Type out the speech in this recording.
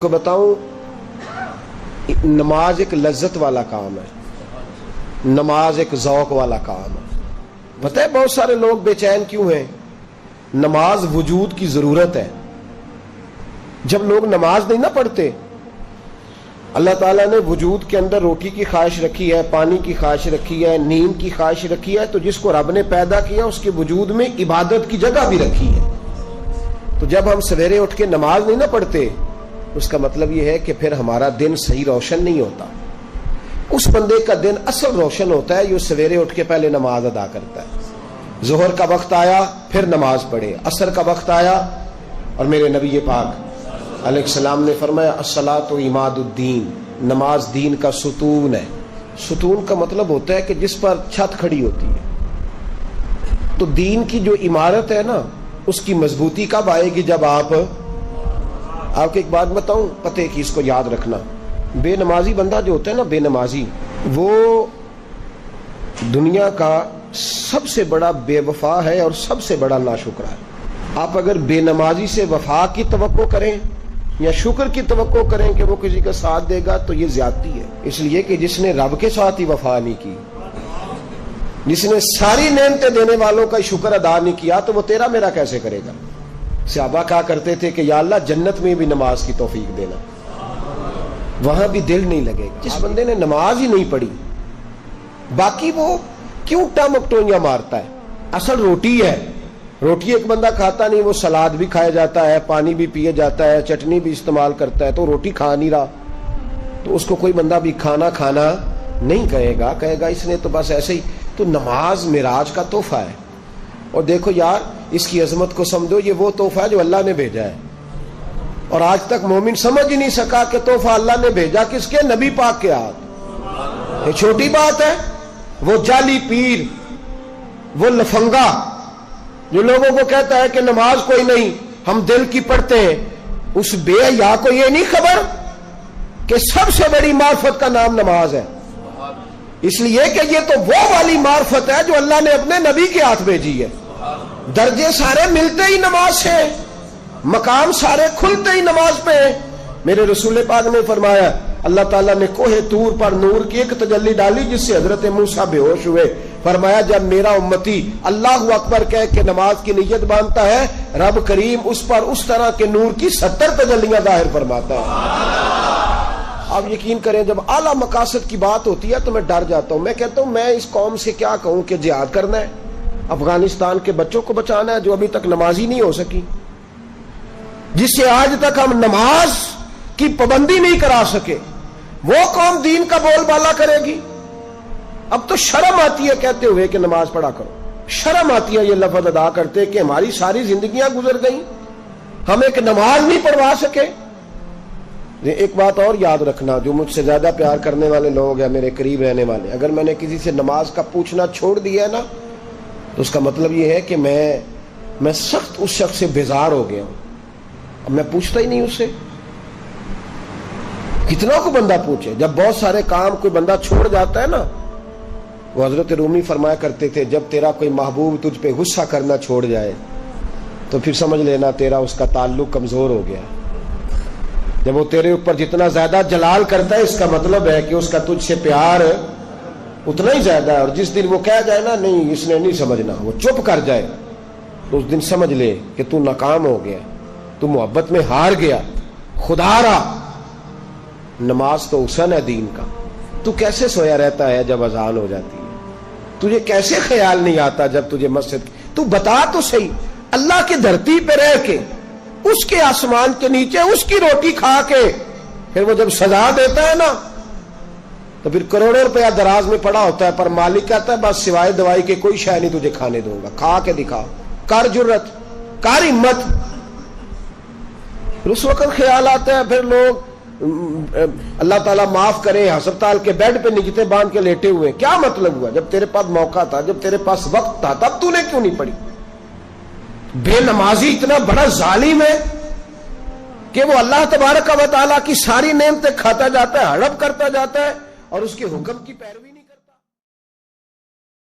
کو بتاؤں، نماز ایک لذت والا کام ہے، نماز ایک ذوق والا کام ہے۔ پتہ ہے بہت سارے لوگ بے چین کیوں ہیں؟ نماز وجود کی ضرورت ہے۔ جب لوگ نماز نہیں نہ پڑھتے، اللہ تعالیٰ نے وجود کے اندر روٹی کی خواہش رکھی ہے، پانی کی خواہش رکھی ہے، نیند کی خواہش رکھی ہے، تو جس کو رب نے پیدا کیا اس کے وجود میں عبادت کی جگہ بھی رکھی ہے۔ تو جب ہم سویرے اٹھ کے نماز نہیں نہ پڑھتے، اس کا مطلب یہ ہے کہ پھر ہمارا دن صحیح روشن نہیں ہوتا۔ اس بندے کا دن اصل روشن ہوتا ہے جو سویرے اٹھ کے پہلے نماز ادا کرتا ہے۔ ظہر کا وقت آیا پھر نماز پڑھے، عصر کا وقت آیا، اور میرے نبی پاک علیہ السلام نے فرمایا الصلاۃ عماد الدین، نماز دین کا ستون ہے۔ ستون کا مطلب ہوتا ہے کہ جس پر چھت کھڑی ہوتی ہے۔ تو دین کی جو عمارت ہے نا، اس کی مضبوطی کب آئے گی؟ جب آپ کو ایک بات بتاؤں، پتہ کی اس کو یاد رکھنا، بے نمازی بندہ جو ہوتا ہے نا، بے نمازی، وہ دنیا کا سب سے بڑا بے وفا ہے اور سب سے بڑا ناشکرا ہے۔ آپ اگر بے نمازی سے وفا کی توقع کریں یا شکر کی توقع کریں کہ وہ کسی کا ساتھ دے گا، تو یہ زیادتی ہے۔ اس لیے کہ جس نے رب کے ساتھ ہی وفا نہیں کی، جس نے ساری نعمتیں دینے والوں کا شکر ادا نہیں کیا، تو وہ تیرا میرا کیسے کرے گا؟ صحابہ کہا کرتے تھے کہ یا اللہ جنت میں بھی نماز کی توفیق دینا، وہاں بھی دل نہیں لگے گا۔ جس بندے نے نماز ہی نہیں پڑھی، باقی وہ کیوں ٹمکٹوئیاں مارتا ہے؟ اصل روٹی ہے، روٹی ایک بندہ کھاتا نہیں، وہ سلاد بھی کھایا جاتا ہے، پانی بھی پیے جاتا ہے، چٹنی بھی استعمال کرتا ہے، تو روٹی کھا نہیں رہا، تو اس کو کوئی بندہ بھی کھانا نہیں کہے گا، کہے گا اس نے تو بس ایسے ہی۔ تو نماز معراج کا تحفہ ہے، اور دیکھو یار اس کی عظمت کو سمجھو، یہ وہ تحفہ ہے جو اللہ نے بھیجا ہے، اور آج تک مومن سمجھ ہی نہیں سکا کہ تحفہ اللہ نے بھیجا کس کے؟ نبی پاک کے ہاتھ۔ یہ چھوٹی بات ہے؟ وہ جعلی پیر، وہ لفنگا جو لوگوں کو کہتا ہے کہ نماز کوئی نہیں، ہم دل کی پڑھتے ہیں، اس بے حیا کو یہ نہیں خبر کہ سب سے بڑی معرفت کا نام نماز ہے؟ اس لیے کہ یہ تو وہ والی معرفت ہے جو اللہ نے اپنے نبی کے ہاتھ بھیجی ہے۔ درجے سارے ملتے ہی نماز سے، مقام سارے کھلتے ہی نماز پہ ہیں۔ میرے رسول پاک نے فرمایا اللہ تعالیٰ نے کوہ طور پر نور کی ایک تجلی ڈالی جس سے حضرت موسیٰ بے ہوش ہوئے۔ فرمایا جب میرا امتی اللہ اکبر کہہ کے نماز کی نیت باندھتا ہے، رب کریم اس پر اس طرح کے نور کی 70 تجلیاں ظاہر فرماتا ہے۔ آپ یقین کریں جب اعلیٰ مقاصد کی بات ہوتی ہے تو میں ڈر جاتا ہوں۔ میں کہتا ہوں میں اس قوم سے کیا کہوں کہ جہاد کرنا ہے، افغانستان کے بچوں کو بچانا ہے جو ابھی تک نمازی نہیں ہو سکی، جس سے آج تک ہم نماز کی پابندی نہیں کرا سکے، وہ قوم دین کا بول بالا کرے گی؟ اب تو شرم آتی ہے کہتے ہوئے کہ نماز پڑھا کرو، شرم آتی ہے یہ لفظ ادا کرتے کہ ہماری ساری زندگیاں گزر گئیں، ہم ایک نماز نہیں پڑھوا سکے۔ ایک بات اور یاد رکھنا، جو مجھ سے زیادہ پیار کرنے والے لوگ ہیں، میرے قریب رہنے والے، اگر میں نے کسی سے نماز کا پوچھنا چھوڑ دیا ہے نا، تو اس کا مطلب یہ ہے کہ میں سخت اس شخص سے بیزار ہو گیا ہوں، اب میں پوچھتا ہی نہیں اس سے۔ کتنا کو بندہ پوچھے؟ جب بہت سارے کام کوئی بندہ چھوڑ جاتا ہے نا، وہ حضرت رومی فرمایا کرتے تھے جب تیرا کوئی محبوب تجھ پہ غصہ کرنا چھوڑ جائے تو پھر سمجھ لینا تیرا اس کا تعلق کمزور ہو گیا۔ جب وہ تیرے اوپر جتنا زیادہ جلال کرتا ہے، اس کا مطلب ہے کہ اس کا تجھ سے پیار اتنا ہی زیادہ ہے، اور جس دن وہ کہہ جائے نا نہیں اس نے نہیں سمجھنا، وہ چپ کر جائے، تو اس دن سمجھ لے کہ تو ناکام ہو گیا، تو محبت میں ہار گیا، خدا را۔ نماز تو حسن ہے دین کا۔ تو کیسے سویا رہتا ہے جب اذان ہو جاتی ہے؟ تجھے کیسے خیال نہیں آتا جب تجھے مسجد؟ تو بتا تو صحیح، اللہ کی دھرتی پہ رہ کے، اس کے آسمان کے نیچے اس کی روٹی کھا کے، پھر وہ جب سزا دیتا ہے نا، تو پھر کروڑوں روپیہ دراز میں پڑا ہوتا ہے، پر مالک کہتا ہے بس سوائے دوائی کے کوئی شے نہیں تجھے کھانے دوں گا، کھا کے دکھا، کر جرت، کر ہمت۔ پھر اس وقت خیال آتا ہے، پھر لوگ اللہ تعالیٰ معاف کرے ہسپتال کے بیڈ پہ نجتے باندھ کے لیٹے ہوئے، کیا مطلب ہوا؟ جب تیرے پاس موقع تھا، جب تیرے پاس وقت تھا، تب تو نے کیوں نہیں پڑھی؟ بے نمازی اتنا بڑا ظالم ہے کہ وہ اللہ تبارک و تعالیٰ کی ساری نعمتیں کھاتا جاتا ہے، ہڑپ کرتا جاتا ہے، اور اس کے حکم کی پیروی نہیں